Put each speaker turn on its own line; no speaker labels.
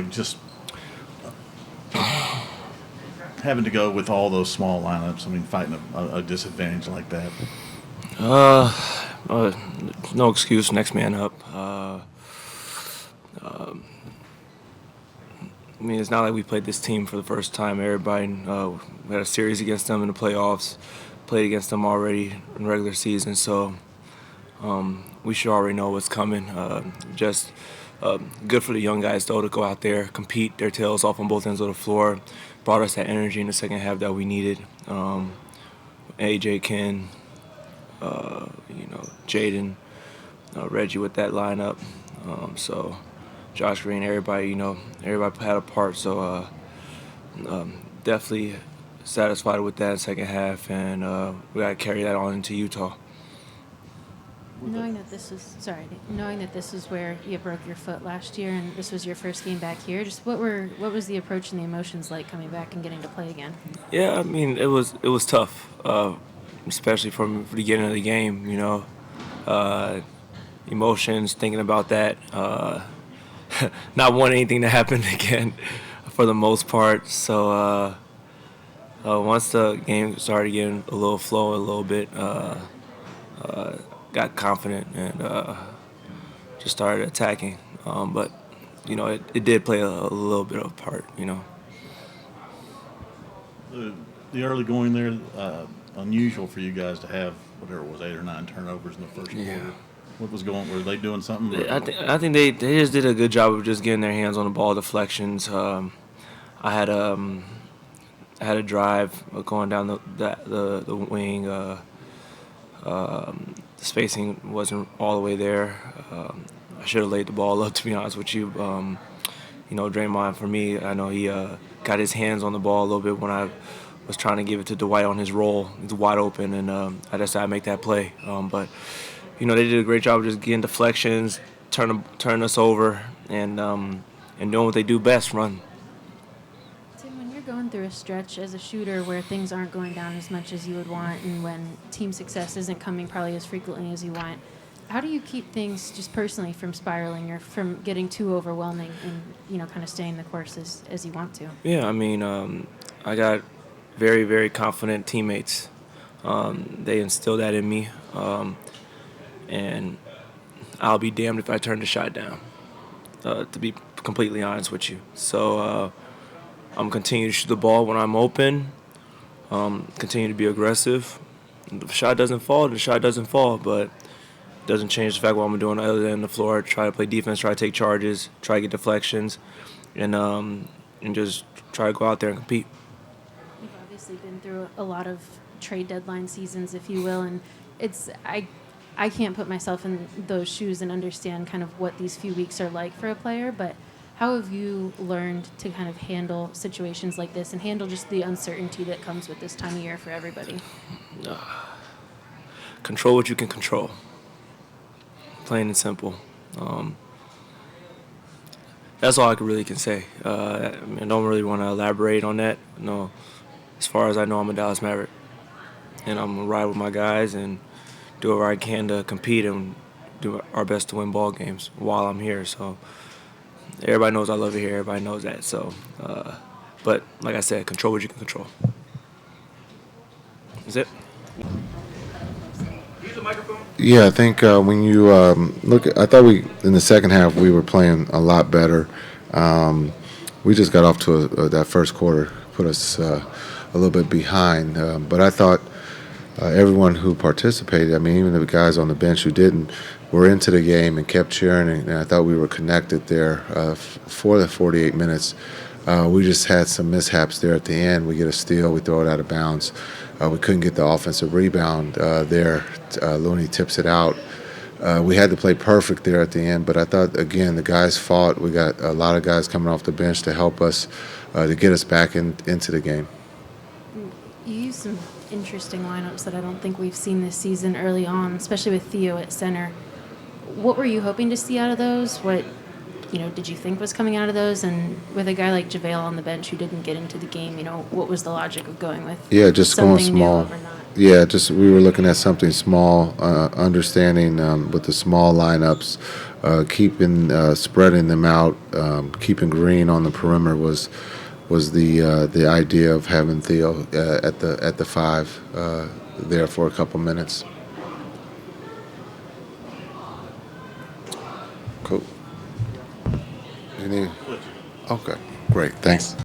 just having to go with all those small lineups. I mean, fighting a disadvantage like that.
No excuse. Next man up. I mean, it's not like we played this team for the first time. Everybody, we had a series against them in the playoffs, played against them already in regular season, so we should already know what's coming. Just good for the young guys, though, to go out there, compete their tails off on both ends of the floor. Brought us that energy in the second half that we needed. AJ, Ken, Jaden, Reggie with that lineup. So Josh Green, everybody had a part. So definitely satisfied with that second half, and we got to carry that on into Utah.
Knowing that this was where you broke your foot last year, and this was your first game back here, just what was the approach and the emotions like coming back and getting to play again?
Yeah, I mean it was tough, especially from the beginning of the game. Emotions, thinking about that, not wanting anything to happen again, for the most part. So once the game started getting a little flow, a little bit. Got confident and just started attacking. But, it did play a little bit of a part,
The early going there, unusual for you guys to have, whatever it was, 8 or 9 turnovers in the first quarter. What was going? Were they doing something?
I think they just did a good job of just getting their hands on the ball, deflections. I had a drive going down the wing. The spacing wasn't all the way there. I should have laid the ball up, to be honest with you. Draymond, for me, I know he got his hands on the ball a little bit when I was trying to give it to Dwight on his roll. He's wide open, and I decided to make that play. But they did a great job of just getting deflections, turning us over, and doing what they do best, run.
When you're going through a stretch as a shooter where things aren't going down as much as you would want, and when team success isn't coming probably as frequently as you want, how do you keep things just personally from spiraling or from getting too overwhelming and kind of staying the course as you want to?
Yeah, I mean, I got very, very confident teammates. They instilled that in me, and I'll be damned if I turn the shot down, to be completely honest with you. So I'm continuing to shoot the ball when I'm open, continue to be aggressive. If the shot doesn't fall, the shot doesn't fall, but it doesn't change the fact what I'm doing other than the floor, try to play defense, try to take charges, try to get deflections, and just try to go out there and compete.
You've obviously been through a lot of trade deadline seasons, if you will, and I can't put myself in those shoes and understand kind of what these few weeks are like for a player, but how have you learned to kind of handle situations like this and handle just the uncertainty that comes with this time of year for everybody?
Control what you can control. Plain and simple. That's all I really can say. I don't really want to elaborate on that. No, as far as I know, I'm a Dallas Maverick, and I'm gonna ride with my guys and do whatever I can to compete and do our best to win ball games while I'm here. So everybody knows I love it here. Everybody knows that. So, but like I said, control what you can control. Is it?
Yeah, I think when you I thought in the second half we were playing a lot better. We just got off to that first quarter, put us a little bit behind. But I thought everyone who participated, I mean, even the guys on the bench who didn't, were into the game and kept cheering, and I thought we were connected there for the 48 minutes. We just had some mishaps there at the end. We get a steal, we throw it out of bounds. We couldn't get the offensive rebound there. Looney tips it out. We had to play perfect there at the end, but I thought, again, the guys fought. We got a lot of guys coming off the bench to help us, to get us back into the game.
You used some interesting lineups that I don't think we've seen this season early on, especially with Theo at center. What were you hoping to see out of those? What did you think was coming out of those? And with a guy like JaVale on the bench who didn't get into the game, what was the logic of going with
just going small. Yeah, we were looking at something small, understanding with the small lineups, keeping spreading them out, keeping Green on the perimeter was the idea of having Theo at the 5 there for a couple minutes. Cool. Okay, great. Thanks.